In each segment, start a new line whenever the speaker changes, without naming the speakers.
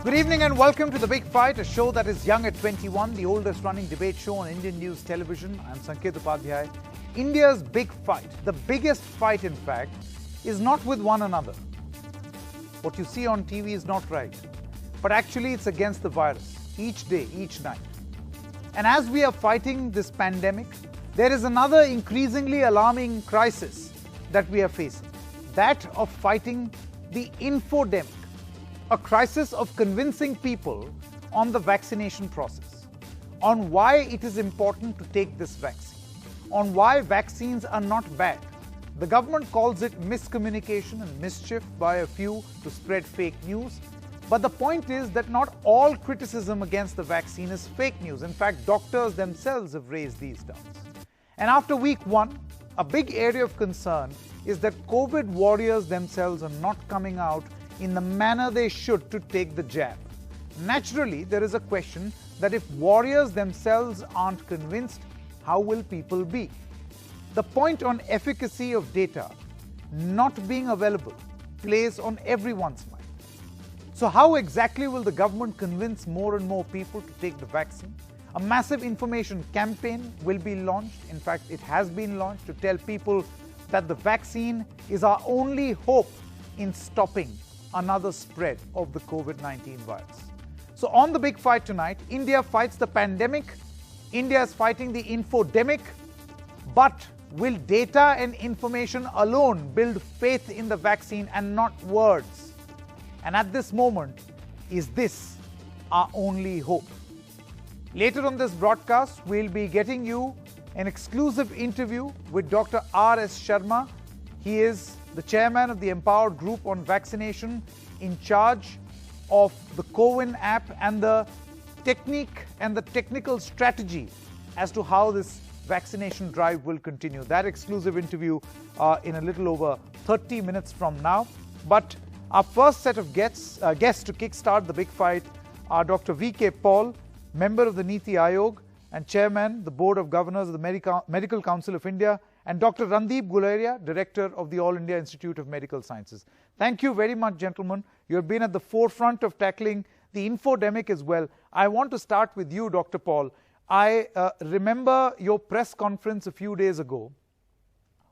Good evening and welcome to The Big Fight, a show that is young at 21, the oldest running debate show on Indian news television. I'm Sanket Upadhyay. India's big fight, the biggest fight in fact, is not with one another. What you see on TV is not right, but actually it's against the virus, each day, each night. And as we are fighting this pandemic, there is another increasingly alarming crisis that we are facing, that of fighting the infodemic. A crisis of convincing people on the vaccination process, on why it is important to take this vaccine, on why vaccines are not bad. The government calls it miscommunication and mischief by a few to spread fake news. But the point is that not all criticism against the vaccine is fake news. In fact, doctors themselves have raised these doubts. And after week one, a big area of concern is that COVID warriors themselves are not coming out in the manner they should to take the jab. Naturally, there is a question that if warriors themselves aren't convinced, how will people be? The point on efficacy of data not being available plays on everyone's mind. So how exactly will the government convince more and more people to take the vaccine? A massive information campaign will be launched. In fact, it has been launched to tell people that the vaccine is our only hope in stopping another spread of the COVID-19 virus. So on The Big Fight tonight, India fights the pandemic, India is fighting the infodemic, but will data and information alone build faith in the vaccine and not words? And at this moment, is this our only hope? Later on this broadcast, we'll be getting you an exclusive interview with Dr. R.S. Sharma. He is the chairman of the Empowered Group on Vaccination, in charge of the CoWIN app and the technique and the technical strategy as to how this vaccination drive will continue. That exclusive interview in a little over 30 minutes from now. But our first set of guests to kickstart the big fight are Dr. V.K. Paul, member of the Niti Aayog and chairman, the Board of Governors of the Medical Council of India, and Dr. Randeep Guleria, director of the All India Institute of Medical Sciences. Thank you very much, gentlemen. You have been at the forefront of tackling the infodemic as well. I want to start with you, Dr. Paul. I remember your press conference a few days ago,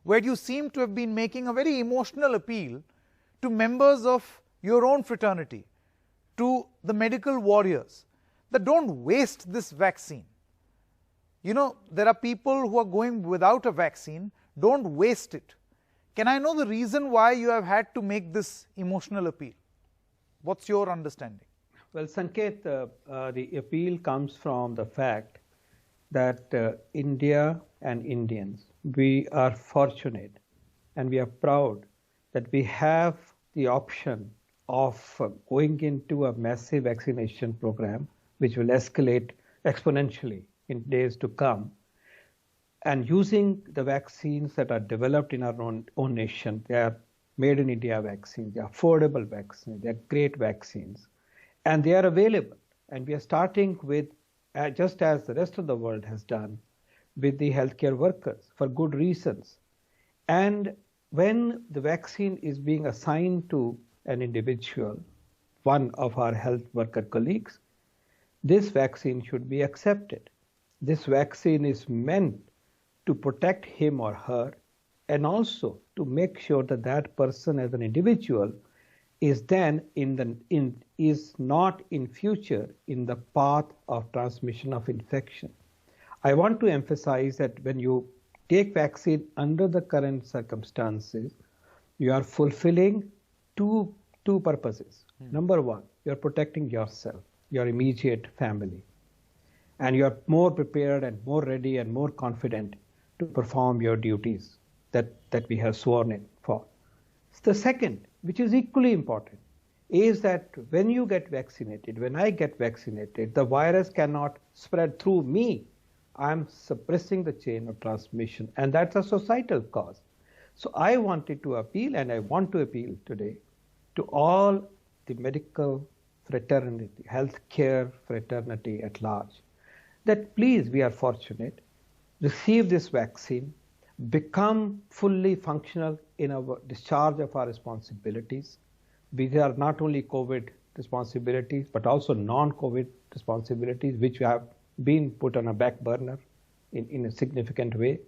where you seem to have been making a very emotional appeal to members of your own fraternity, to the medical warriors, that don't waste this vaccine. You know, there are people who are going without a vaccine. Don't waste it. Can I know the reason why you have had to make this emotional appeal? What's your understanding?
Well, Sanket, the appeal comes from the fact that India and Indians, we are fortunate and we are proud that we have the option of going into a massive vaccination program, which will escalate exponentially in days to come, and using the vaccines that are developed in our own nation. They are made in India vaccines, they are affordable vaccines, they are great vaccines, and they are available. And we are starting with, just as the rest of the world has done, with the healthcare workers for good reasons. And when the vaccine is being assigned to an individual, one of our health worker colleagues, this vaccine should be accepted. This vaccine is meant to protect him or her, and also to make sure that that person as an individual is then is not in future in the path of transmission of infection. I want to emphasize that when you take vaccine under the current circumstances, you are fulfilling two purposes. Number one, you are protecting yourself, your immediate family, and you are more prepared and more ready and more confident to perform your duties that we have sworn in for. The second, which is equally important, is that when you get vaccinated, when I get vaccinated, the virus cannot spread through me. I'm suppressing the chain of transmission, and that's a societal cause. So I wanted to appeal, and I want to appeal today to all the medical fraternity, healthcare fraternity at large, that please, we are fortunate, receive this vaccine, become fully functional in our discharge of our responsibilities. We are not only COVID responsibilities, but also non-COVID responsibilities, which have been put on a back burner in a significant way.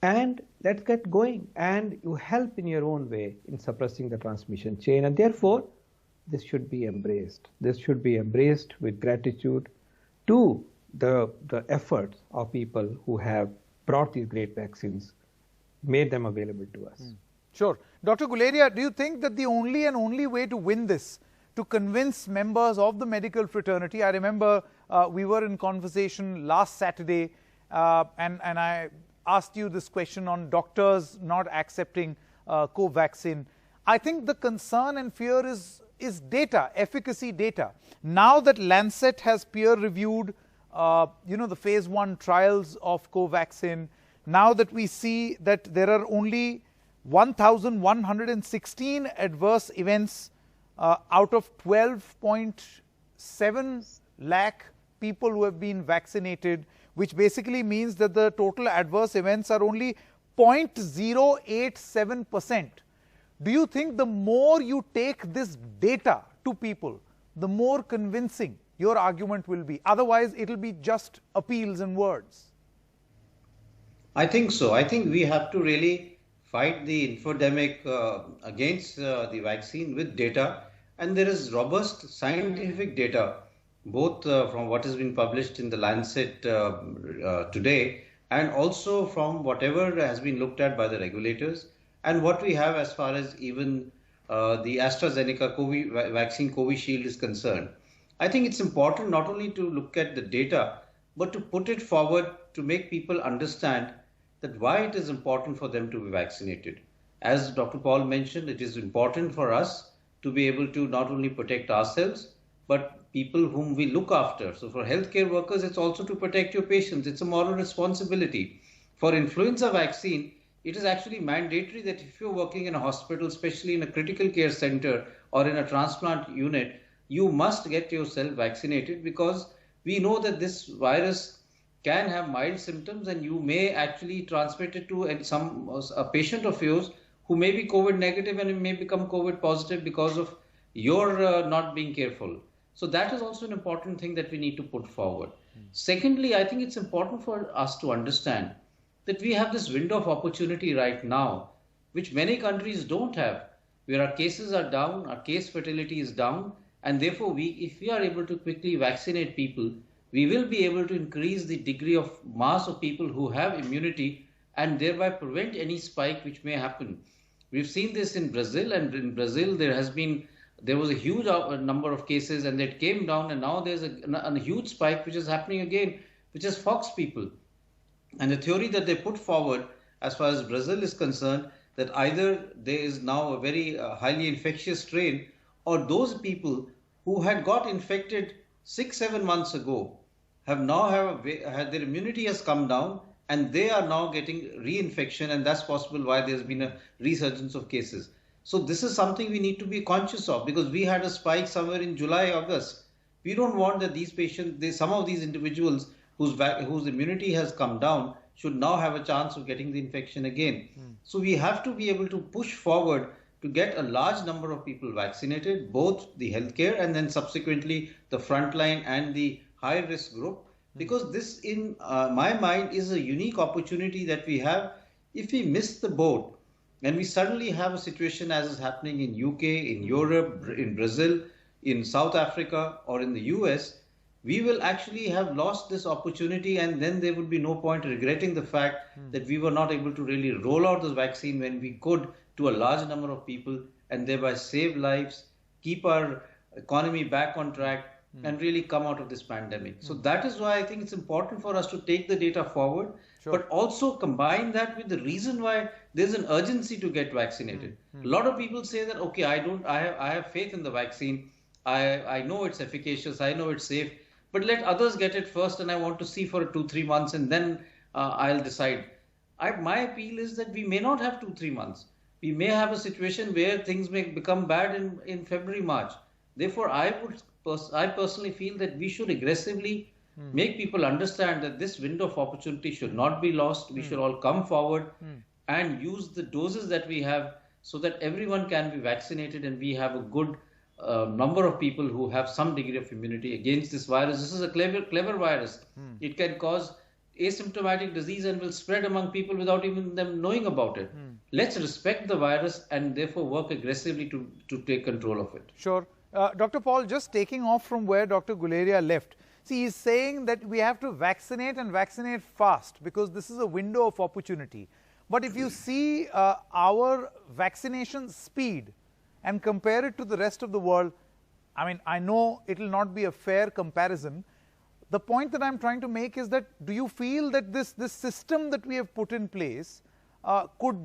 And let's get going. And you help in your own way in suppressing the transmission chain. And therefore, this should be embraced. This should be embraced with gratitude to the efforts of people who have brought these great vaccines, made them available to us.
Sure. Dr. Guleria, do you think that the only way to win this, to convince members of the medical fraternity? I remember we were in conversation last Saturday and I asked you this question on doctors not accepting Covaxin. I think the concern and fear is data, efficacy data. Now that Lancet has peer-reviewed the phase 1 trials of Covaxin, now that we see that there are only 1,116 adverse events out of 12.7 lakh people who have been vaccinated, which basically means that the total adverse events are only 0.087%. Do you think the more you take this data to people, the more convincing your argument will be? Otherwise, it will be just appeals and words.
I think so. I think we have to really fight the infodemic against the vaccine with data. And there is robust scientific data, both from what has been published in the Lancet today, and also from whatever has been looked at by the regulators, and what we have as far as even the AstraZeneca vaccine Covishield is concerned. I think it's important not only to look at the data, but to put it forward to make people understand that why it is important for them to be vaccinated. As Dr. Paul mentioned, it is important for us to be able to not only protect ourselves, but people whom we look after. So for healthcare workers, it's also to protect your patients. It's a moral responsibility. For influenza vaccine, it is actually mandatory that if you're working in a hospital, especially in a critical care center or in a transplant unit, you must get yourself vaccinated, because we know that this virus can have mild symptoms and you may actually transmit it to a patient of yours who may be COVID negative and may become COVID positive because of your not being careful. So that is also an important thing that we need to put forward. Secondly, I think it's important for us to understand that we have this window of opportunity right now, which many countries don't have, where our cases are down, our case fatality is down, and therefore if we are able to quickly vaccinate people, we will be able to increase the degree of mass of people who have immunity and thereby prevent any spike which may happen. We've seen this in Brazil, and in Brazil there was a huge number of cases and it came down, and now there's a huge spike which is happening again, which is fox people. And the theory that they put forward as far as Brazil is concerned, that either there is now a very highly infectious strain, or those people who had got infected 6-7 months ago have their immunity has come down and they are now getting reinfection, and that's possible why there's been a resurgence of cases. So this is something we need to be conscious of, because we had a spike somewhere in July, August. We don't want that these patients, some of these individuals whose immunity has come down should now have a chance of getting the infection again. So we have to be able to push forward to get a large number of people vaccinated, both the healthcare and then subsequently the frontline and the high risk group, because this in my mind is a unique opportunity that we have. If we miss the boat and we suddenly have a situation as is happening in UK, in Europe, in Brazil, in South Africa or in the US, we will actually have lost this opportunity, and then there would be no point regretting the fact that we were not able to really roll out this vaccine when we could to a large number of people, and thereby save lives, keep our economy back on track, and really come out of this pandemic. So that is why I think it's important for us to take the data forward, but also combine that with the reason why there's an urgency to get vaccinated. A lot of people say that, okay, I have faith in the vaccine. I know it's efficacious. I know it's safe, but let others get it first, and I want to see for 2-3 months, and then I'll decide. My appeal is that we may not have 2-3 months. We may have a situation where things may become bad in February, March. Therefore, I personally feel that we should aggressively make people understand that this window of opportunity should not be lost. We should all come forward and use the doses that we have so that everyone can be vaccinated and we have a good number of people who have some degree of immunity against this virus. This is a clever virus. It can cause asymptomatic disease and will spread among people without even them knowing about it. Let's respect the virus and therefore work aggressively to take control of it.
Sure. Dr. Paul, just taking off from where Dr. Guleria left, see, he's saying that we have to vaccinate and vaccinate fast because this is a window of opportunity. But if you see our vaccination speed and compare it to the rest of the world, I mean, I know it will not be a fair comparison. The point that I'm trying to make is that, do you feel that this system that we have put in place could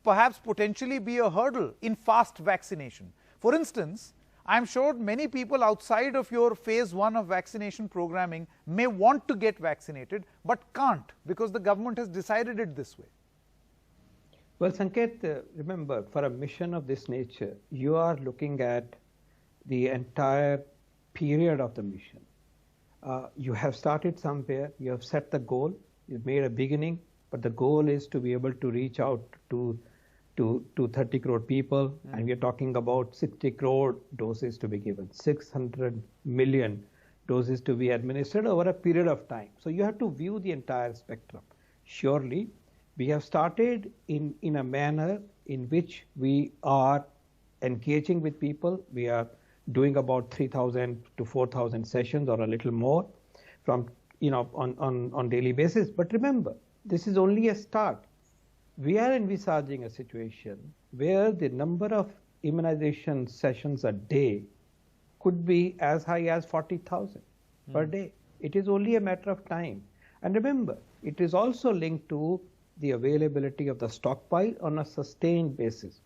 perhaps potentially be a hurdle in fast vaccination? For instance, I'm sure many people outside of your phase 1 of vaccination programming may want to get vaccinated but can't because the government has decided it this way.
Well, Sanket, remember, for a mission of this nature, you are looking at the entire period of the mission. You have started somewhere, you have set the goal, you've made a beginning, but the goal is to be able to reach out to 30 crore people, and we are talking about 60 crore doses to be given, 600 million doses to be administered over a period of time. So you have to view the entire spectrum. Surely, we have started in a manner in which we are engaging with people. We are doing about 3,000 to 4,000 sessions or a little more from, on daily basis. But remember, this is only a start. We are envisaging a situation where the number of immunization sessions a day could be as high as 40,000 per day. It is only a matter of time. And remember, it is also linked to the availability of the stockpile on a sustained basis.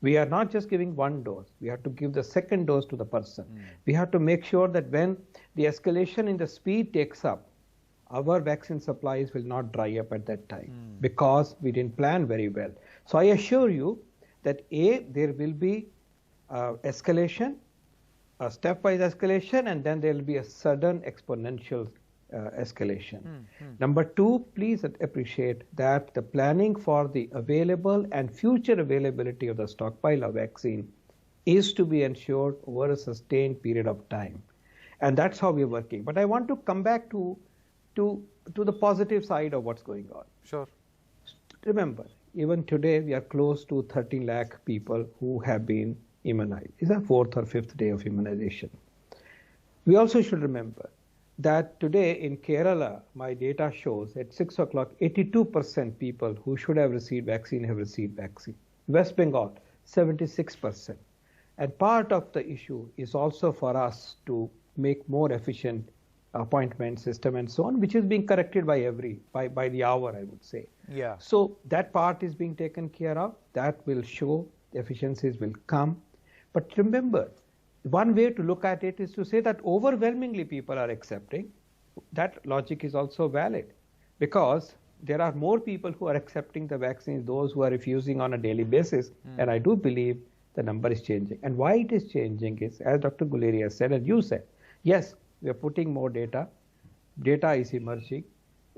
We are not just giving one dose. We have to give the second dose to the person. We have to make sure that when the escalation in the speed takes up, our vaccine supplies will not dry up at that time because we didn't plan very well. So I assure you that there will be escalation, a stepwise escalation, and then there will be a sudden exponential escalation. Number two, please appreciate that the planning for the available and future availability of the stockpile of vaccine is to be ensured over a sustained period of time. And that's how we're working. But I want to come back to the positive side of what's going on.
Sure.
Remember, even today we are close to 13 lakh people who have been immunized. It's a 4th or 5th day of immunization. We also should remember that today in Kerala, my data shows at 6 o'clock, 82% people who should have received vaccine have received vaccine. West Bengal, 76%. And part of the issue is also for us to make more efficient appointment system and so on, which is being corrected by the hour, I would say.
Yeah.
So that part is being taken care of. That will show efficiencies will come. But remember, one way to look at it is to say that overwhelmingly people are accepting. That logic is also valid because there are more people who are accepting the vaccines, those who are refusing on a daily basis. And I do believe the number is changing. And why it is changing is, as Dr. Guleria said and you said, yes, we are putting more data. Data is emerging,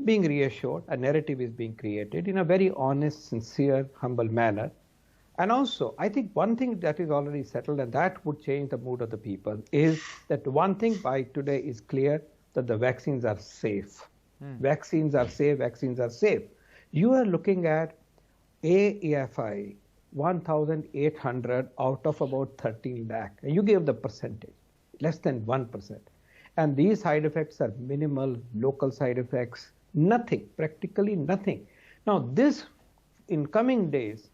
being reassured. A narrative is being created in a very honest, sincere, humble manner. And also, I think one thing that is already settled, and that would change the mood of the people, is that one thing by today is clear, that the vaccines are safe. Vaccines are safe, vaccines are safe. You are looking at AFI, 1,800 out of about 13 lakh. And you gave the percentage, less than 1%. And these side effects are minimal, local side effects, nothing, practically nothing. Now this, in coming days,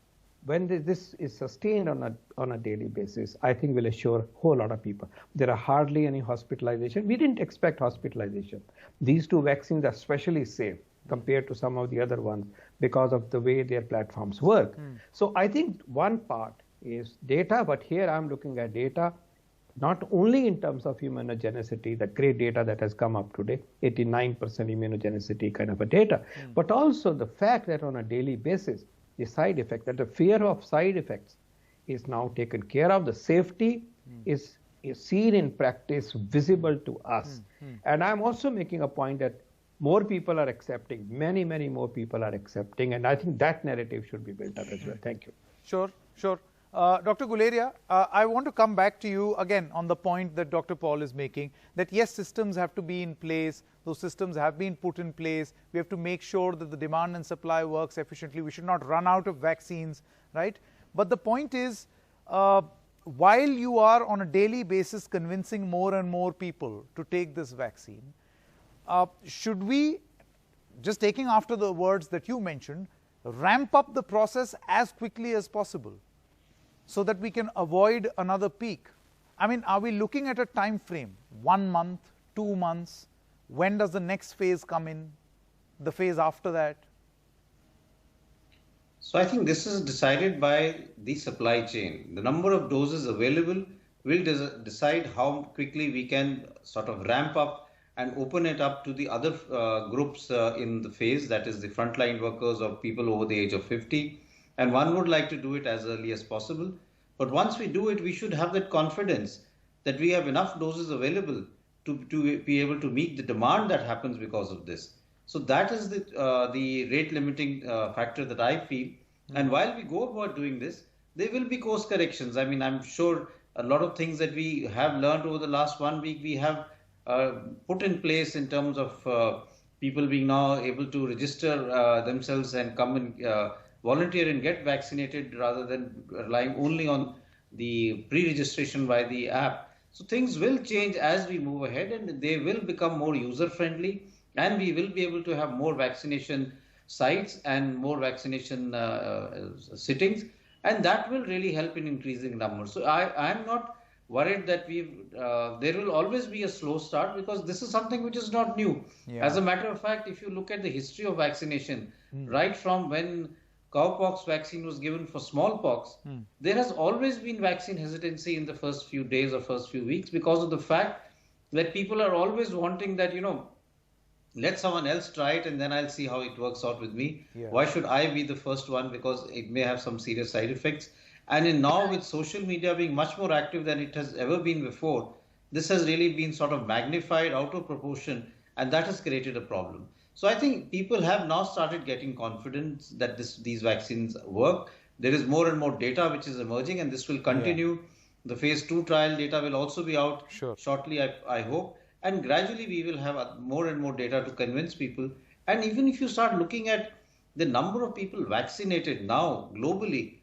when this is sustained on a daily basis, I think will assure a whole lot of people. There are hardly any hospitalization. We didn't expect hospitalization. These two vaccines are especially safe compared to some of the other ones because of the way their platforms work. So I think one part is data, but here I'm looking at data not only in terms of immunogenicity, the great data that has come up today, 89% immunogenicity kind of a data, but also the fact that on a daily basis, the side effect, that the fear of side effects is now taken care of. The safety is seen in practice, visible to us. And I'm also making a point that more people are accepting, many, many more people are accepting, and I think that narrative should be built up as well. Thank you.
Sure, sure. Dr. Guleria, I want to come back to you again on the point that Dr. Paul is making, that yes, systems have to be in place. Those systems have been put in place. We have to make sure that the demand and supply works efficiently. We should not run out of vaccines, right? But the point is, while you are on a daily basis convincing more and more people to take this vaccine, should we, just taking after the words that you mentioned, ramp up the process as quickly as possible so that we can avoid another peak? I mean, are we looking at a time frame, 1 month, 2 months? When does the next phase come in, the phase after that?
So I think this is decided by the supply chain. The number of doses available will decide how quickly we can sort of ramp up and open it up to the other groups in the phase, that is the frontline workers or people over the age of 50. And one would like to do it as early as possible. But once we do it, we should have that confidence that we have enough doses available to be able to meet the demand that happens because of this. So that is the rate limiting factor that I feel. And while we go about doing this, there will be course corrections. I mean, I'm sure a lot of things that we have learned over the last 1 week, we have put in place in terms of people being now able to register themselves and come and volunteer and get vaccinated rather than relying only on the pre-registration by the app. So things will change as we move ahead, and they will become more user-friendly, and we will be able to have more vaccination sites and more vaccination sittings, and that will really help in increasing numbers. So I'm not worried that there will always be a slow start, because this is something which is not new. Yeah. As a matter of fact, if you look at the history of vaccination, right from when cowpox vaccine was given for smallpox, there has always been vaccine hesitancy in the first few days or first few weeks, because of the fact that people are always wanting that, let someone else try it and then I'll see how it works out with me. Yeah. Why should I be the first one? Because it may have some serious side effects. And now with social media being much more active than it has ever been before, this has really been sort of magnified out of proportion, and that has created a problem. So I think people have now started getting confidence that these vaccines work. There is more and more data which is emerging, and this will continue. Yeah. The phase 2 trial data will also be out shortly, I hope. And gradually we will have more and more data to convince people. And even if you start looking at the number of people vaccinated now globally,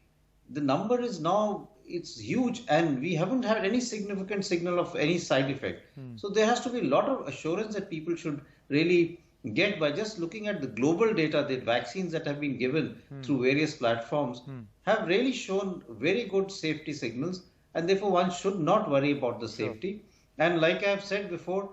the number is now, it's huge, and we haven't had any significant signal of any side effect. So there has to be a lot of assurance that people should really get by just looking at the global data. The vaccines that have been given through various platforms have really shown very good safety signals, and therefore one should not worry about the safety. And like I have said before,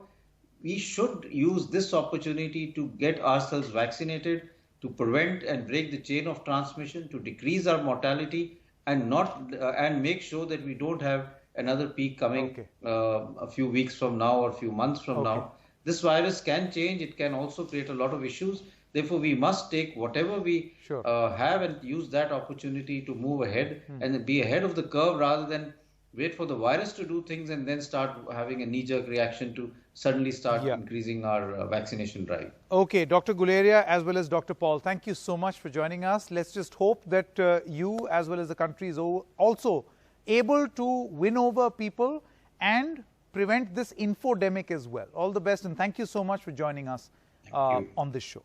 we should use this opportunity to get ourselves vaccinated, to prevent and break the chain of transmission, to decrease our mortality, and make sure that we don't have another peak coming a few weeks from now or a few months from now. This virus can change. It can also create a lot of issues. Therefore, we must take whatever we have and use that opportunity to move ahead and be ahead of the curve, rather than wait for the virus to do things and then start having a knee-jerk reaction to suddenly start increasing our vaccination drive.
Okay, Dr. Guleria as well as Dr. Paul, thank you so much for joining us. Let's just hope that you as well as the country is also able to win over people and prevent this infodemic as well. All the best, and thank you so much for joining us on this show.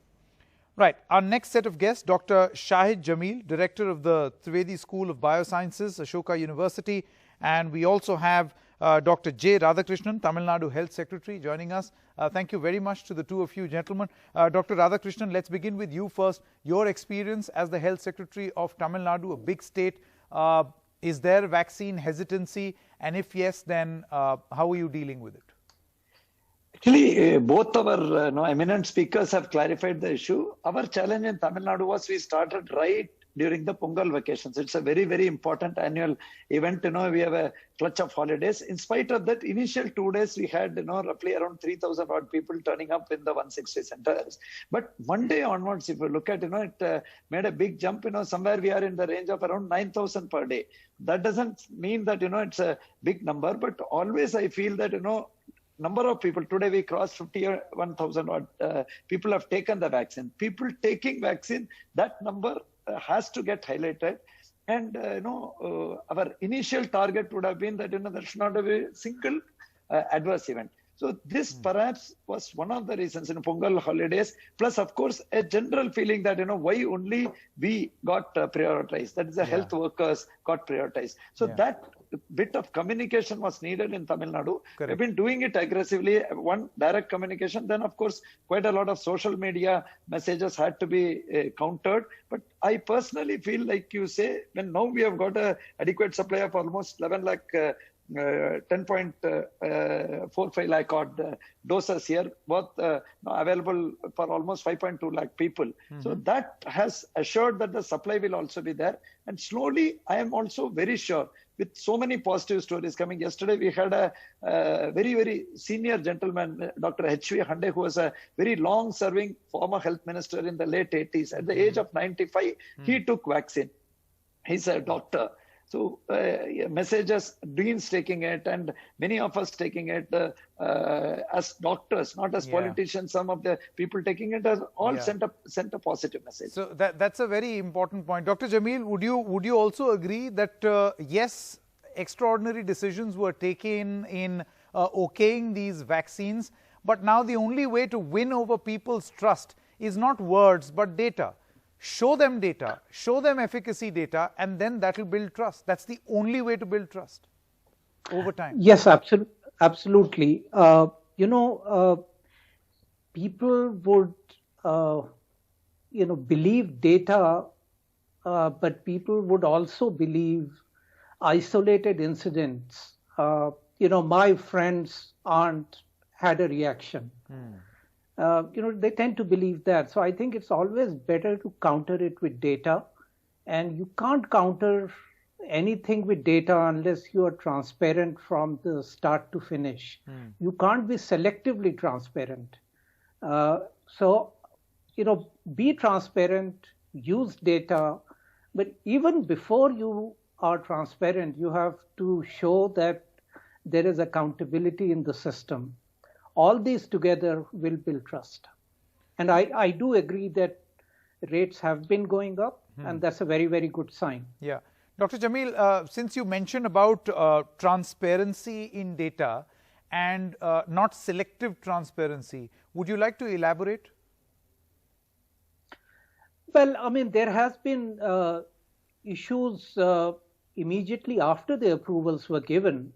Right, our next set of guests, Dr. Shahid Jamil, Director of the Trivedi School of Biosciences, Ashoka University, and we also have Dr. J. Radhakrishnan, Tamil Nadu Health Secretary, joining us. Thank you very much to the two of you gentlemen. Dr. Radhakrishnan, let's begin with you first. Your experience as the Health Secretary of Tamil Nadu, a big state. Is there vaccine hesitancy? And if yes, then how are you dealing with it?
Actually, both our eminent speakers have clarified the issue. Our challenge in Tamil Nadu was we started right during the Pongal vacations. It's a very, very important annual event. We have a clutch of holidays. In spite of that, initial 2 days, we had, roughly around 3,000 odd people turning up in the 160 centers. But one day onwards, if you look at, it made a big jump. Somewhere we are in the range of around 9,000 per day. That doesn't mean that, it's a big number, but always I feel that, number of people, today we crossed 51,000 odd people have taken the vaccine. People taking vaccine, that number has to get highlighted. And our initial target would have been that there should not be a single adverse event. So this perhaps was one of the reasons in Pongal holidays, plus of course a general feeling that why only we got prioritized, that is the health workers got prioritized. So that bit of communication was needed in Tamil Nadu.
Correct.
We've been doing it aggressively, one direct communication, then of course quite a lot of social media messages had to be countered. But I personally feel like you say, when now we have got a adequate supply of almost 11 lakh 10.45 lakh odd doses here, both available for almost 5.2 lakh people. So that has assured that the supply will also be there. And slowly, I am also very sure, with so many positive stories coming. Yesterday, we had a very, very senior gentleman, Dr. H.V. Hande, who was a very long-serving former health minister in the late 80s. At the age of 95, he took vaccine. He's a doctor. So messages, deans taking it, and many of us taking it as doctors, not as politicians. Some of the people taking it as all sent a positive message.
So that's a very important point. Dr. Jamil, would you also agree that yes, extraordinary decisions were taken in okaying these vaccines, but now the only way to win over people's trust is not words but data. Show them data, show them efficacy data, and then that will build trust. That's the only way to build trust over time.
Yes, absolutely. People would, believe data, but people would also believe isolated incidents. My friend's aunt had a reaction. They tend to believe that. So I think it's always better to counter it with data. And you can't counter anything with data unless you are transparent from the start to finish. You can't be selectively transparent. Be transparent, use data. But even before you are transparent, you have to show that there is accountability in the system. All these together will build trust. And I do agree that rates have been going up, and that's a very, very good sign.
Yeah. Dr. Jamil, since you mentioned about transparency in data and not selective transparency, would you like to elaborate?
Well, I mean, there has been issues immediately after the approvals were given.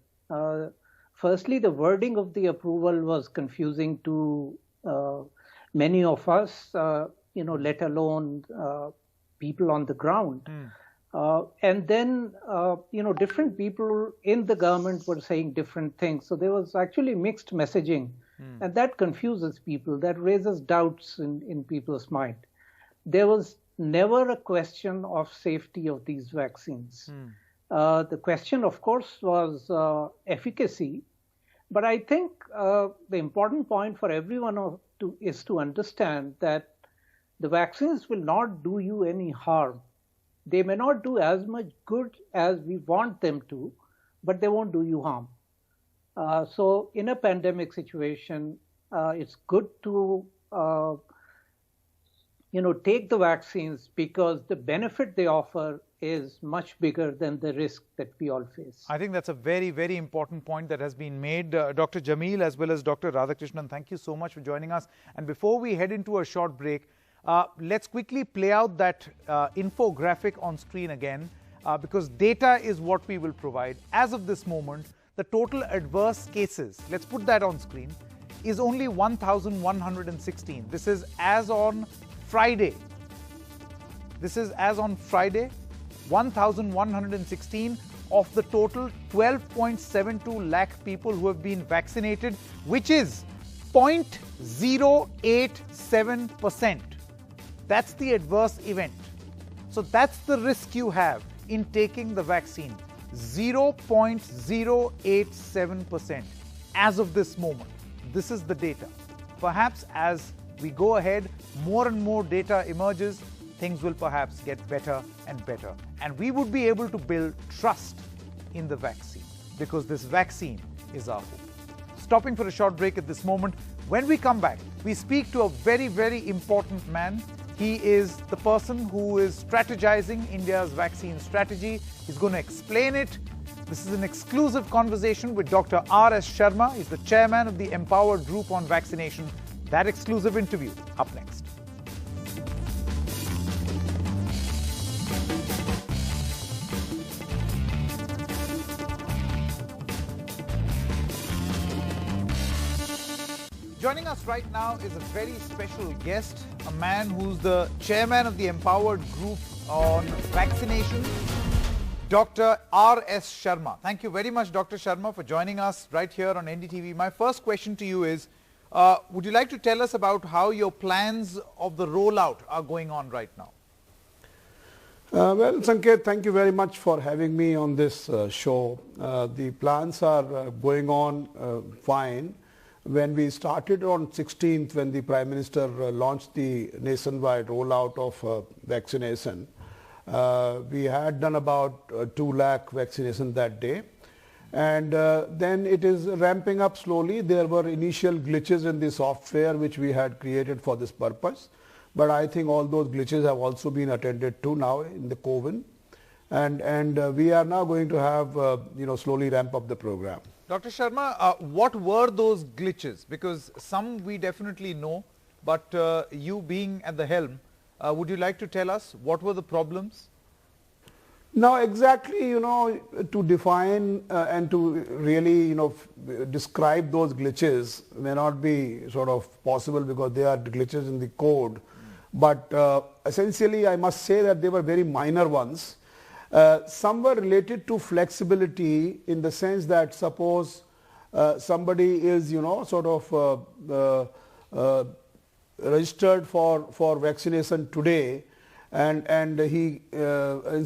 Firstly, the wording of the approval was confusing to many of us, let alone people on the ground. And then, different people in the government were saying different things. So there was actually mixed messaging. And that confuses people. That raises doubts in people's mind. There was never a question of safety of these vaccines. The question, of course, was efficacy. But I think the important point for everyone is to understand that the vaccines will not do you any harm. They may not do as much good as we want them to, but they won't do you harm. So in a pandemic situation, it's good to take the vaccines because the benefit they offer is much bigger than the risk that we all face.
I think that's a very, very important point that has been made. Dr. Jamil as well as Dr. Radhakrishnan, thank you so much for joining us. And before we head into a short break, let's quickly play out that infographic on screen again, because data is what we will provide. As of this moment, the total adverse cases, let's put that on screen, is only 1,116. This is as on Friday. 1,116 of the total 12.72 lakh people who have been vaccinated, which is 0.087%. That's the adverse event. So that's the risk you have in taking the vaccine. 0.087% as of this moment. This is the data. Perhaps as we go ahead, more and more data emerges, things will perhaps get better and better. And we would be able to build trust in the vaccine, because this vaccine is our hope. Stopping for a short break at this moment. When we come back, we speak to a very, very important man, He is the person who is strategizing India's vaccine strategy. He's going to explain it. This is an exclusive conversation with Dr. R.S. Sharma. He's the chairman of the Empowered Group on Vaccination. That exclusive interview up next. Joining us right now is a very special guest, a man who's the chairman of the Empowered Group on Vaccination, Dr. R.S. Sharma. Thank you very much, Dr. Sharma, for joining us right here on NDTV. My first question to you is, would you like to tell us about how your plans of the rollout are going on right now?
Well, Sanket, thank you very much for having me on this show. The plans are going on fine. When we started on 16th, when the Prime Minister launched the nationwide rollout of vaccination, we had done about 2 lakh vaccination that day. And then it is ramping up slowly. There were initial glitches in the software which we had created for this purpose. But I think all those glitches have also been attended to now in the COVID. And we are now going to have, slowly ramp up the program.
Dr. Sharma, what were those glitches? Because some we definitely know, but you being at the helm, would you like to tell us what were the problems?
Now exactly, to define and to really, describe those glitches may not be sort of possible because they are glitches in the code. But essentially, I must say that they were very minor ones. Some were related to flexibility in the sense that suppose somebody is, registered for vaccination today and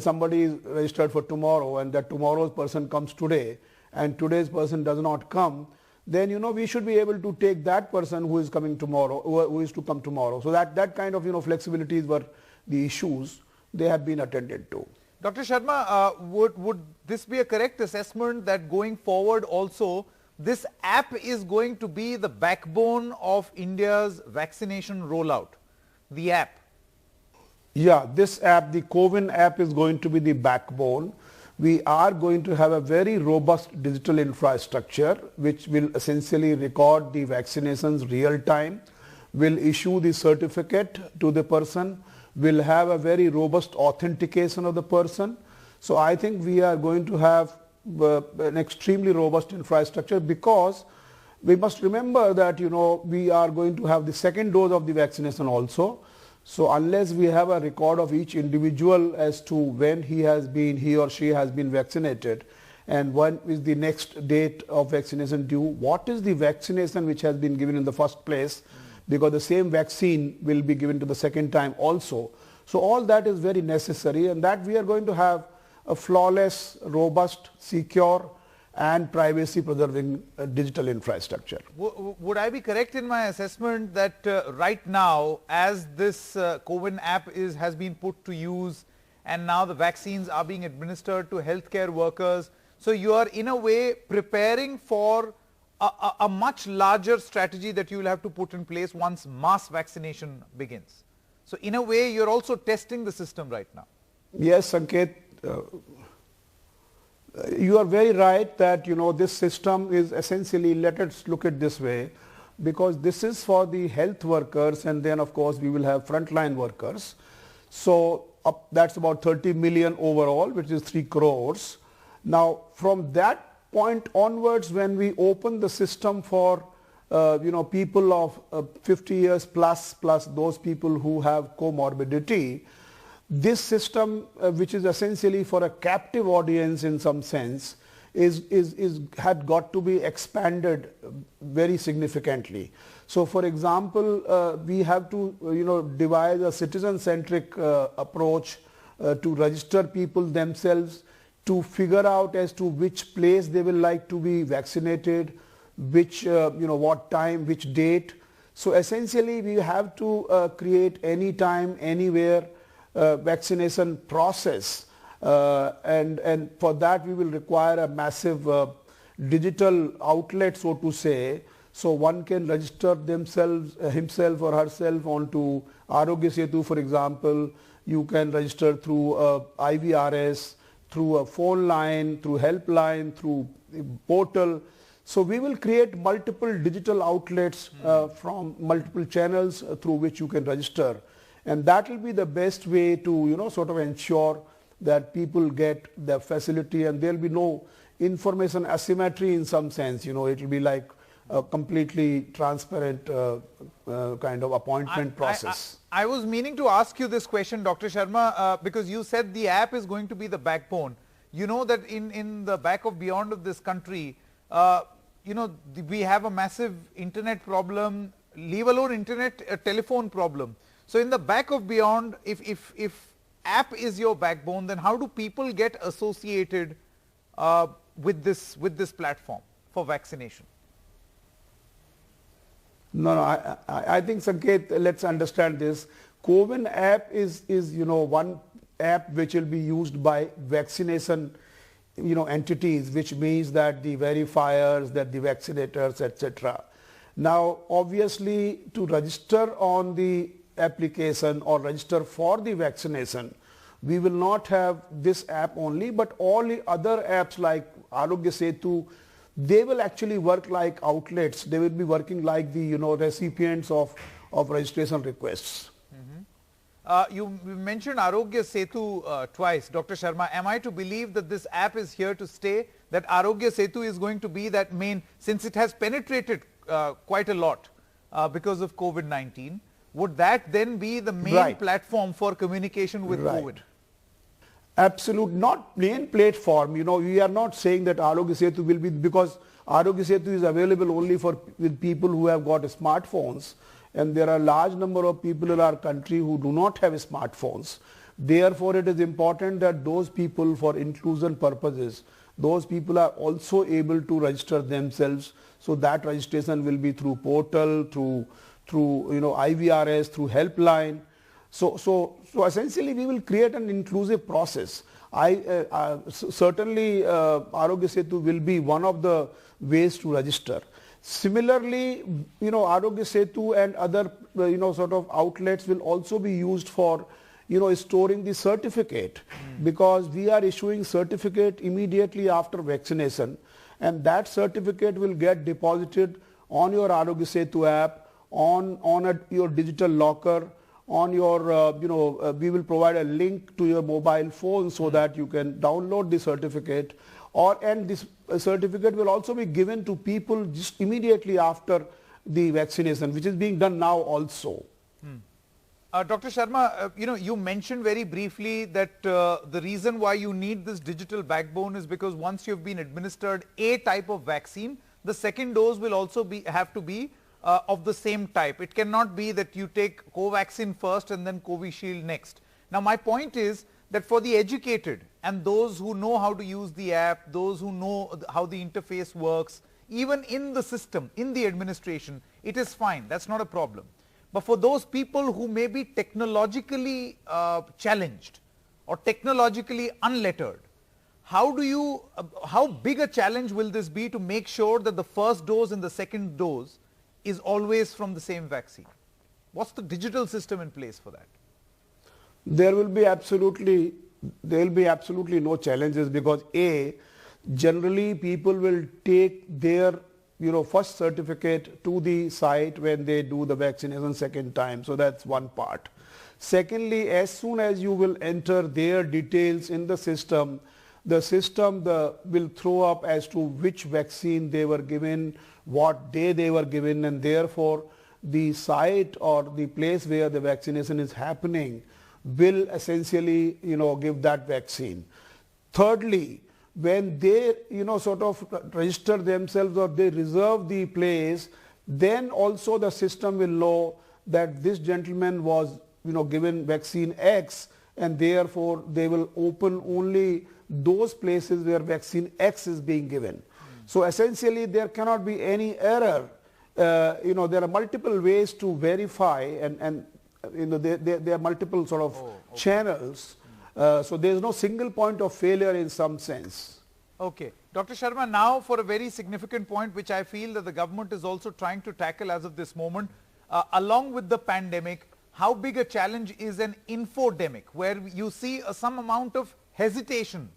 somebody is registered for tomorrow and that tomorrow's person comes today and today's person does not come, then, we should be able to take that person who is coming tomorrow, who is to come tomorrow. So that kind of, flexibilities were the issues. They have been attended to.
Dr. Sharma, would this be a correct assessment that going forward also this app is going to be the backbone of India's vaccination rollout, the app?
Yeah, this app, the CoWIN app is going to be the backbone. We are going to have a very robust digital infrastructure which will essentially record the vaccinations real time, will issue the certificate to the person, will have a very robust authentication of the person. So I think we are going to have an extremely robust infrastructure because we must remember that, we are going to have the second dose of the vaccination also. So unless we have a record of each individual as to when he or she has been vaccinated and when is the next date of vaccination due, what is the vaccination which has been given in the first place, because the same vaccine will be given to the second time also. So all that is very necessary, and that we are going to have a flawless, robust, secure and privacy preserving digital infrastructure.
Would I be correct in my assessment that right now, as this CoWIN app has been put to use and now the vaccines are being administered to healthcare workers, so you are in a way preparing for a much larger strategy that you will have to put in place once mass vaccination begins. So in a way, you're also testing the system right now.
Yes, Sanket, you are very right that, this system is essentially, let us look at this way, because this is for the health workers and then of course we will have frontline workers. So that's about 30 million overall, which is 3 crores. Now from that point onwards, when we open the system for people of 50 years plus those people who have comorbidity, this system, which is essentially for a captive audience in some sense, had got to be expanded very significantly. So for example, we have to devise a citizen-centric approach to register people themselves, to figure out as to which place they will like to be vaccinated, which what time, which date. So essentially we have to create anytime, anywhere vaccination process, and for that we will require a massive digital outlet, so to say, So one can register themselves, himself or herself onto Arogya Setu, for example. You can register through IVRS, through a phone line, through helpline, through a portal. So we will create multiple digital outlets from multiple channels through which you can register. And that will be the best way to, sort of ensure that people get the facility, and there will be no information asymmetry in some sense. It will be like a completely transparent kind of appointment process.
I was meaning to ask you this question, Dr. Sharma, because you said the app is going to be the backbone. You know that in the back of beyond of this country, we have a massive internet problem, leave alone internet, a telephone problem. So in the back of beyond, if app is your backbone, then how do people get associated with this platform for vaccination?
No, I think, Sanket, let's understand this. CoWIN app is one app which will be used by vaccination entities, which means that the verifiers, that the vaccinators, etc. Now, obviously, to register on the application or register for the vaccination, we will not have this app only, but all the other apps like Arogya Setu, they will actually work like outlets. They will be working like the recipients of registration requests.
You mentioned Arogya Setu twice, Dr. Sharma. Am I to believe that this app is here to stay, that Arogya Setu is going to be that main, since it has penetrated quite a lot because of COVID-19, would that then be the main platform for communication with COVID?
Absolute, not main platform. We are not saying that Arogya Setu will be, because Arogya Setu is available only with people who have got smartphones, and there are a large number of people in our country who do not have smartphones. Therefore, it is important that those people, for inclusion purposes, those people are also able to register themselves. So that registration will be through portal, through IVRS, through helpline. So essentially we will create an inclusive process. Certainly Arogya Setu will be one of the ways to register. Similarly, Arogya Setu and other sort of outlets will also be used for storing the certificate, because we are issuing certificate immediately after vaccination, and that certificate will get deposited on your Arogya Setu app, on your digital locker, on your, we will provide a link to your mobile phone so that you can download the certificate, and this certificate will also be given to people just immediately after the vaccination, which is being done now also.
Dr. Sharma, you mentioned very briefly that the reason why you need this digital backbone is because once you've been administered a type of vaccine, the second dose will also have to be of the same type. It cannot be that you take Covaxin first and then Covishield next. Now, my point is that for the educated and those who know how to use the app, those who know how the interface works, even in the system, in the administration, it is fine. That's not a problem. But for those people who may be technologically challenged or technologically unlettered, how big a challenge will this be to make sure that the first dose and the second dose is always from the same vaccine? What's the digital system in place for that?
There will be absolutely no challenges, because generally people will take their first certificate to the site when they do the vaccination second time. So that's one part. Secondly, as soon as you will enter their details in the system will throw up as to which vaccine they were given, what day they were given, and therefore the site or the place where the vaccination is happening will essentially give that vaccine. Thirdly, when they sort of register themselves or they reserve the place, then also the system will know that this gentleman was given vaccine X, and therefore they will open only those places where vaccine X is being given. So essentially there cannot be any error. There are multiple ways to verify, and there are multiple sort of channels. So there is no single point of failure in some sense.
Okay. Dr. Sharma, now for a very significant point which I feel that the government is also trying to tackle as of this moment, along with the pandemic, how big a challenge is an infodemic, where you see some amount of hesitation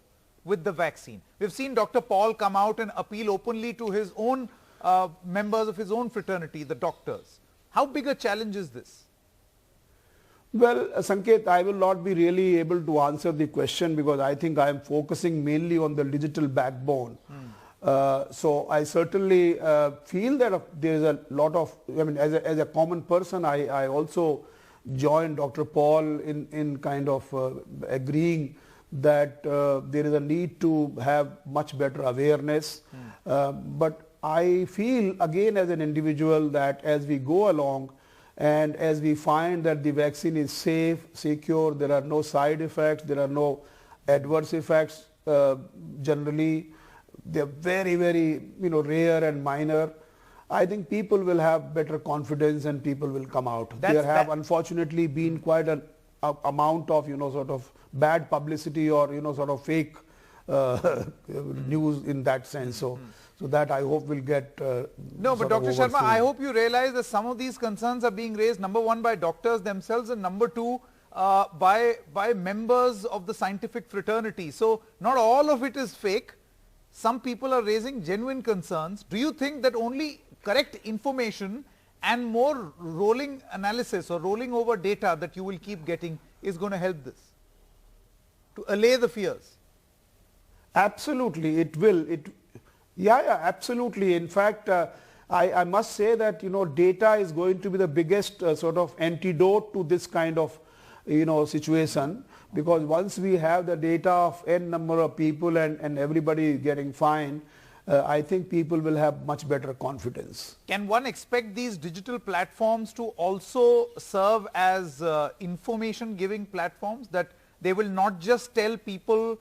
with the vaccine. We've seen Dr. Paul come out and appeal openly to his own members of his own fraternity, the doctors. How big a challenge is this?
Well, Sanket, I will not be really able to answer the question because I think I am focusing mainly on the digital backbone. So I certainly feel that there is a lot of, I mean, as a common person, I also joined Dr. Paul in kind of agreeing that there is a need to have much better awareness. But I feel again as an individual that as we go along and as we find that the vaccine is safe, secure, there are no side effects, there are no adverse effects, generally they are very, very rare and minor. I think people will have better confidence and people will come out. There have unfortunately been quite an amount of sort of bad publicity or sort of fake news in that sense. So that I hope will get
no, but Dr. Sharma, I hope you realize that some of these concerns are being raised, number one, by doctors themselves, and number two, by members of the scientific fraternity. So not all of it is fake. Some people are raising genuine concerns. Do you think that only correct information and more rolling analysis or rolling over data that you will keep getting is going to help this, to allay the fears?
Absolutely, it will. Yeah, absolutely. In fact, I must say that data is going to be the biggest sort of antidote to this kind of situation, because once we have the data of n number of people and everybody getting fined, I think people will have much better confidence.
Can one expect these digital platforms to also serve as information giving platforms, that they will not just tell people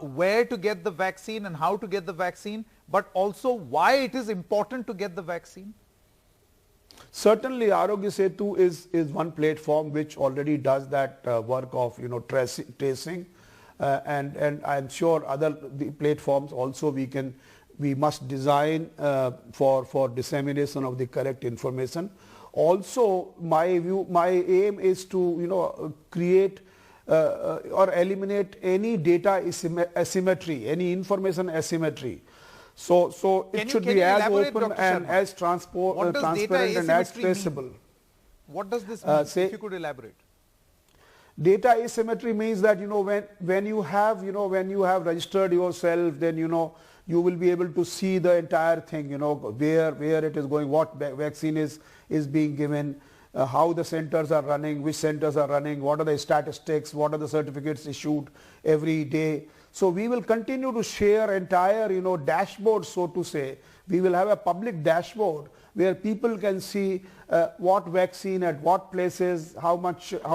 where to get the vaccine and how to get the vaccine, but also why it is important to get the vaccine?
Certainly, Arogya Setu is one platform which already does that work of tracing, and I'm sure other platforms also we must design for dissemination of the correct information. Also, my aim is to create or eliminate any data asymmetry, any information asymmetry. So it should be as open and as transparent and as traceable.
What does this mean? If you could elaborate.
Data asymmetry means that when you have registered yourself, then you will be able to see the entire thing, where it is going, what vaccine is being given, how the centers are running, which centers are running, what are the statistics, what are the certificates issued every day. So we will continue to share entire dashboard, so to say. We will have a public dashboard where people can see what vaccine at what places, how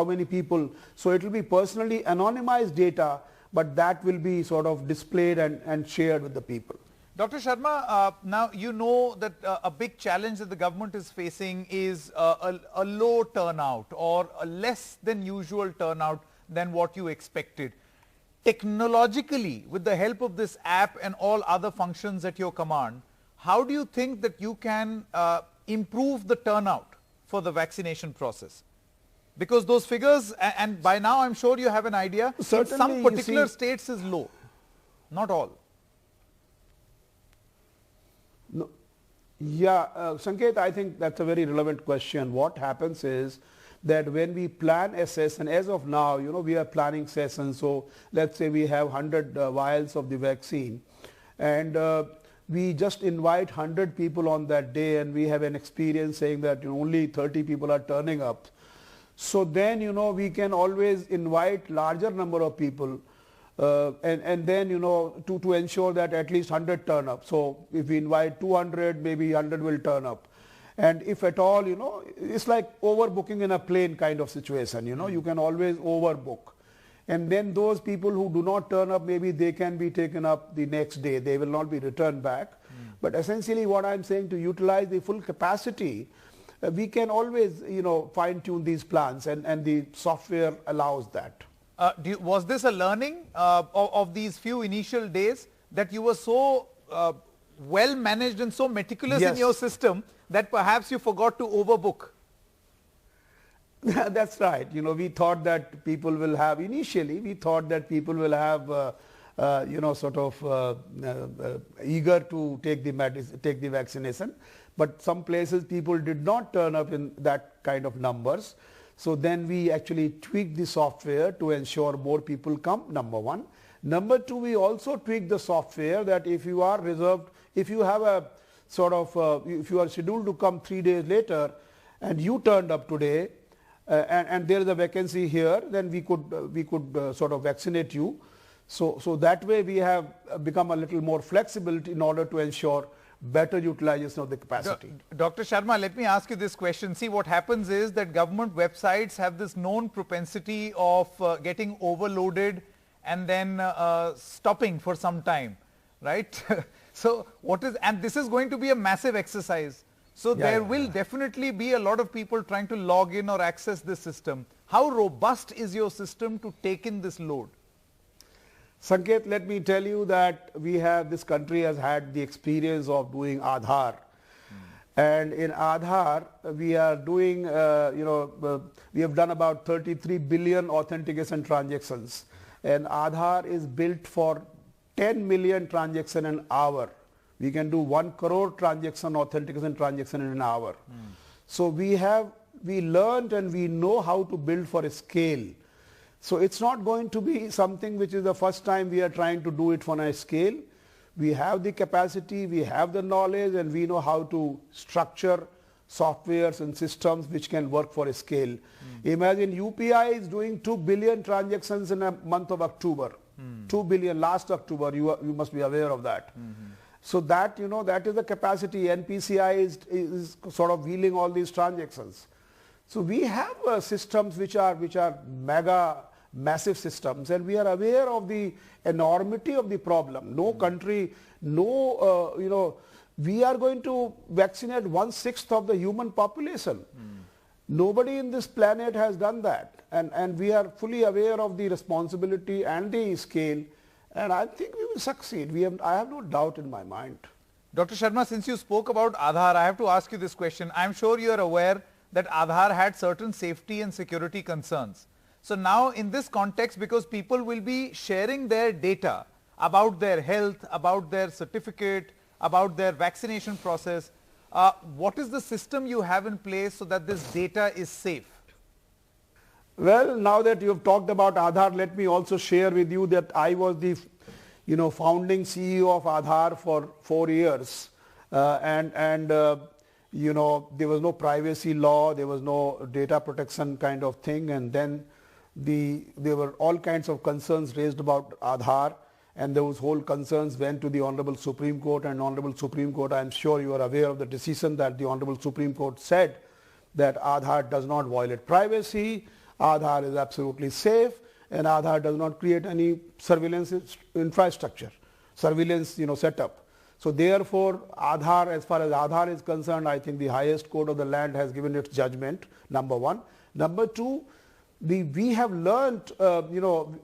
many people. So it will be personally anonymized data, but that will be sort of displayed and shared with the people.
Dr. Sharma, now you know that a big challenge that the government is facing is a low turnout or a less than usual turnout than what you expected. Technologically, with the help of this app and all other functions at your command, how do you think that you can improve the turnout for the vaccination process? Because those figures, and by now I'm sure you have an idea, in some particular states is low, not all.
No. Yeah, Sanket, I think that's a very relevant question. What happens is that when we plan a session, as of now, we are planning sessions. So let's say we have 100 vials of the vaccine, and we just invite 100 people on that day, and we have an experience saying that only 30 people are turning up. So then, we can always invite larger number of people, and then, to ensure that at least 100 turn up. So if we invite 200, maybe 100 will turn up. And if at all, it's like overbooking in a plane kind of situation, you can always overbook. And then those people who do not turn up, maybe they can be taken up the next day. They will not be returned back. But essentially what I'm saying, to utilize the full capacity, we can always, fine tune these plans, and the software allows that.
Was this a learning of these few initial days, that you were so well managed and so meticulous in
Yes.
your system that perhaps you forgot to overbook.
That's right. You know, we thought that people will have, initially, we thought that people will have, eager to take the vaccination. But some places people did not turn up in that kind of numbers. So then we actually tweaked the software to ensure more people come, number one. Number two, we also tweaked the software that if you are reserved, if you have a if you are scheduled to come 3 days later and you turned up today, and there is a vacancy here, then we could sort of vaccinate you. So that way we have become a little more flexible in order to ensure better utilization of the capacity.
Dr. Sharma, let me ask you this question. See, what happens is that government websites have this known propensity of getting overloaded and then stopping for some time, right? So and this is going to be a massive exercise. So there will definitely be a lot of people trying to log in or access this system. How robust is your system to take in this load?
Sanket, let me tell you that this country has had the experience of doing Aadhaar. And in Aadhaar, we are doing, we have done about 33 billion authentication transactions. And Aadhaar is built for 10 million transactions an hour. We can do 1 crore authentication transaction in an hour. So we learned and we know how to build for a scale. So it's not going to be something which is the first time we are trying to do it on a scale. We have the capacity, we have the knowledge, and we know how to structure softwares and systems which can work for a scale. Imagine UPI is doing 2 billion transactions in a month of October. 2 billion last October, you must be aware of that. So that, that is the capacity. NPCI is sort of wheeling all these transactions. So we have systems which are massive systems, and we are aware of the enormity of the problem. No country, we are going to vaccinate 1/6 of the human population. Nobody in this planet has done that, and we are fully aware of the responsibility and the scale, and I think we will succeed. I have no doubt in my mind.
Dr. Sharma, since you spoke about Aadhaar, I have to ask you this question. I am sure you are aware that Aadhaar had certain safety and security concerns. So now in this context, because people will be sharing their data about their health, about their certificate, about their vaccination process, what is the system you have in place so that this data is safe?
Well, now that you have talked about Aadhaar, let me also share with you that I was the founding CEO of Aadhaar for 4 years. There was no privacy law, there was no data protection kind of thing, and then there were all kinds of concerns raised about Aadhaar, and those whole concerns went to the Honorable Supreme Court, and Honorable Supreme Court, I am sure you are aware of the decision that the Honorable Supreme Court said that Aadhaar does not violate privacy, Aadhaar is absolutely safe, and Aadhaar does not create any surveillance infrastructure, surveillance setup. So therefore, Aadhaar, as far as Aadhaar is concerned, I think the highest court of the land has given its judgment, number one. Number two, we have learned,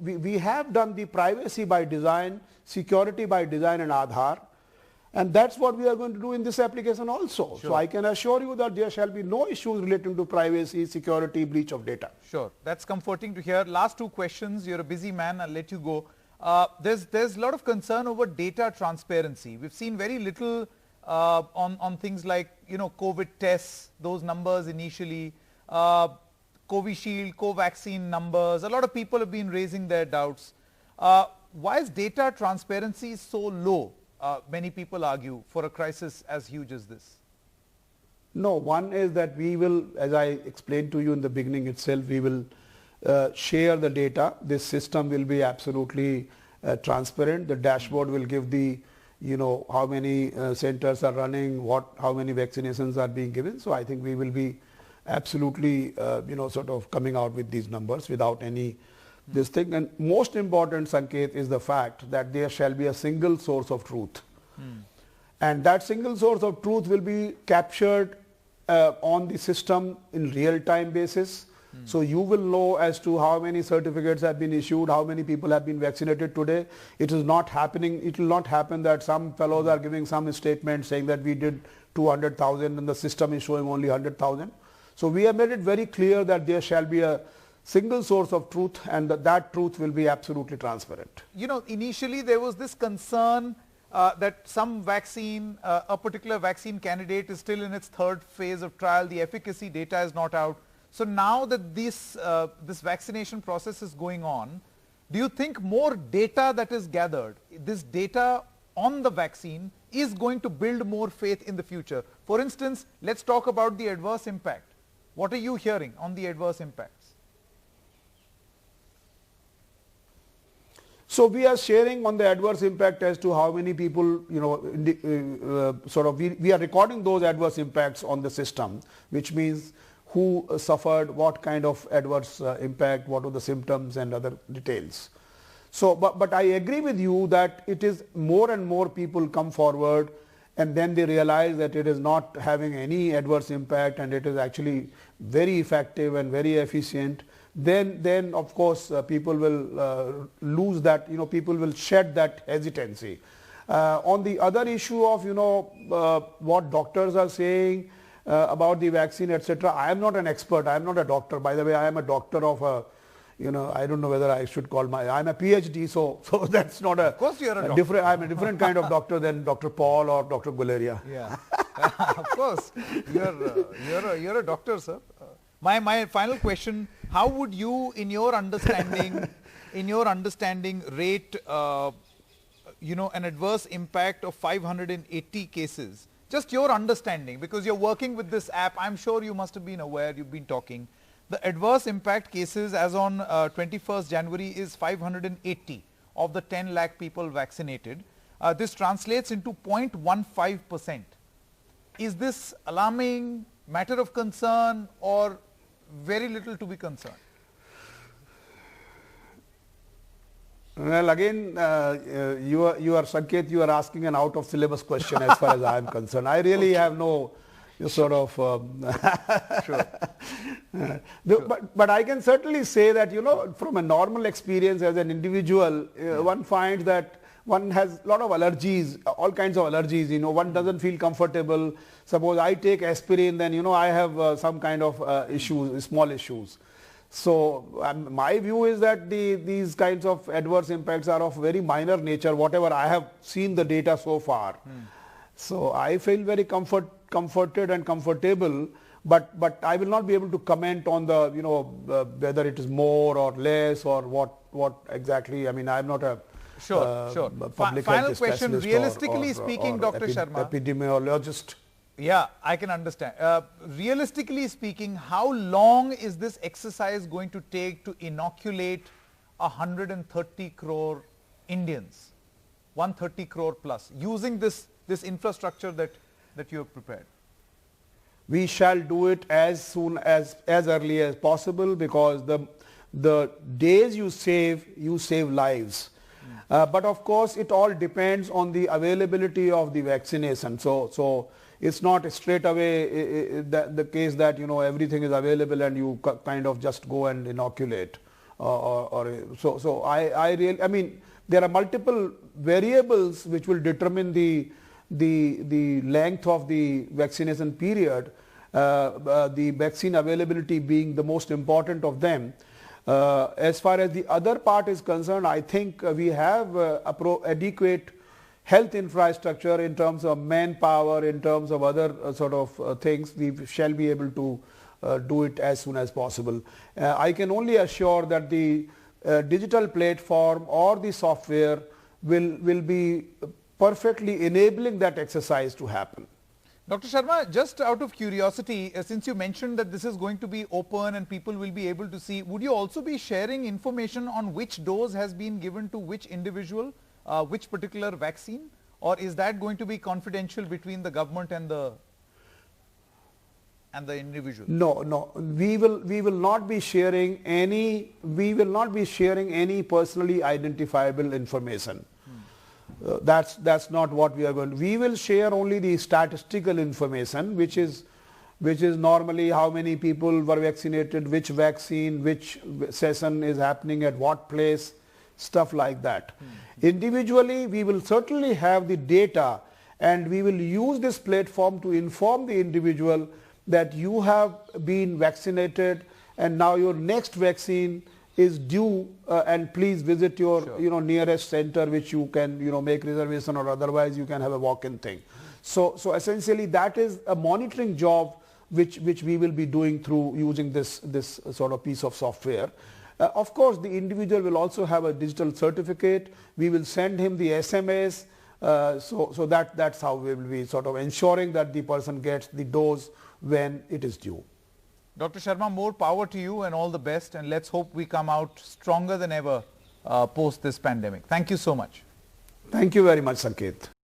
we have done the privacy by design, security by design in Aadhaar, and that's what we are going to do in this application also. Sure. So I can assure you that there shall be no issues relating to privacy, security, breach of data.
Sure, that's comforting to hear. Last 2 questions. You're a busy man, I'll let you go. There's a lot of concern over data transparency. We've seen very little on things like COVID tests, those numbers initially, Covishield, Covaxin numbers. A lot of people have been raising their doubts. Why is data transparency so low, many people argue, for a crisis as huge as this?
No, one is that we will, as I explained to you in the beginning itself, we will share the data. This system will be absolutely transparent. The dashboard will give the, how many centers are running, how many vaccinations are being given. So I think we will be absolutely, sort of coming out with these numbers without any this thing. And most important, Sanket, is the fact that there shall be a single source of truth. And that single source of truth will be captured on the system in real-time basis. So you will know as to how many certificates have been issued, how many people have been vaccinated today. It is not happening. It will not happen that some fellows are giving some statement saying that we did 200,000 and the system is showing only 100,000. So we have made it very clear that there shall be a single source of truth, and that truth will be absolutely transparent.
You know, initially there was this concern that some vaccine, a particular vaccine candidate is still in its third phase of trial, the efficacy data is not out. So now that this vaccination process is going on, do you think more data that is gathered, this data on the vaccine, is going to build more faith in the future? For instance, let's talk about the adverse impact. What are you hearing on the adverse impacts?
So we are sharing on the adverse impact as to how many people, you know, we are recording those adverse impacts on the system, which means who suffered, what kind of adverse impact, what were the symptoms and other details. So, but I agree with you that it is more and more people come forward and then they realize that it is not having any adverse impact and it is actually very effective and very efficient. Then of course people will lose that, you know, people will shed that hesitancy. On the other issue of, you know, what doctors are saying about the vaccine, etc. I am not an expert. I am not a doctor. By the way, I am a doctor of a, you know, I don't know whether I should call I'm a PhD, so that's not a,
of course you're a doctor.
Different, I'm a different kind of doctor than Dr. Paul or Dr. Guleria.
Yeah, of course, you're a doctor, sir. My final question: how would you, in your understanding, rate, you know, an adverse impact of 580 cases? Just your understanding, because you're working with this app. I'm sure you must have been aware. You've been talking. The adverse impact cases as on 21st January is 580 of the 10 lakh people vaccinated. This translates into 0.15%. Is this alarming, matter of concern, or very little to be concerned?
Well, again, you are Sanket, you are asking an out of syllabus question as far as I am concerned. I really have no sort of
sure.
But I can certainly say that, you know, from a normal experience as an individual, one finds that one has a lot of allergies, all kinds of allergies, you know, one doesn't feel comfortable. Suppose I take aspirin, then, you know, I have some kind of issues, small issues. So my view is that these kinds of adverse impacts are of very minor nature, whatever I have seen the data so far. So I feel very comforted and comfortable, but I will not be able to comment on the, you know, whether it is more or less or what exactly. I mean, I am not a public
final
health
question,
specialist
realistically speaking, Dr. Sharma.
Epidemiologist.
Yeah, I can understand. Realistically speaking, how long is this exercise going to take to inoculate 130 crore Indians, 130 crore plus, using this infrastructure that you have prepared?
We shall do it as early as possible, because the days you save lives. But of course, it all depends on the availability of the vaccination. So it's not straight away the case that, you know, everything is available and you kind of just go and inoculate. So I mean, there are multiple variables which will determine the length of the vaccination period, the vaccine availability being the most important of them. As far as the other part is concerned, I think we have adequate health infrastructure in terms of manpower, in terms of other sort of things. We shall be able to do it as soon as possible. I can only assure that the digital platform or the software will be perfectly enabling that exercise to happen.
Dr. Sharma, just out of curiosity, since you mentioned that this is going to be open and people will be able to see, would you also be sharing information on which dose has been given to which individual, which particular vaccine, or is that going to be confidential between the government and the individual? No,
we will not be sharing any personally identifiable information. That's not what we are going to. We will share only the statistical information, which is which is normally how many people were vaccinated, which vaccine, which session is happening at what place, stuff like that. Individually, we will certainly have the data, and we will use this platform to inform the individual that you have been vaccinated and now your next vaccine is due, and please visit your nearest center, which you can make reservation, or otherwise you can have a walk-in thing. So essentially that is a monitoring job which we will be doing through using this sort of piece of software. Of course, the individual will also have a digital certificate. We will send him the SMS. So that's how we will be sort of ensuring that the person gets the dose when it is due.
Dr. Sharma, more power to you and all the best, and let's hope we come out stronger than ever post this pandemic. Thank you so much.
Thank you very much, Sanket.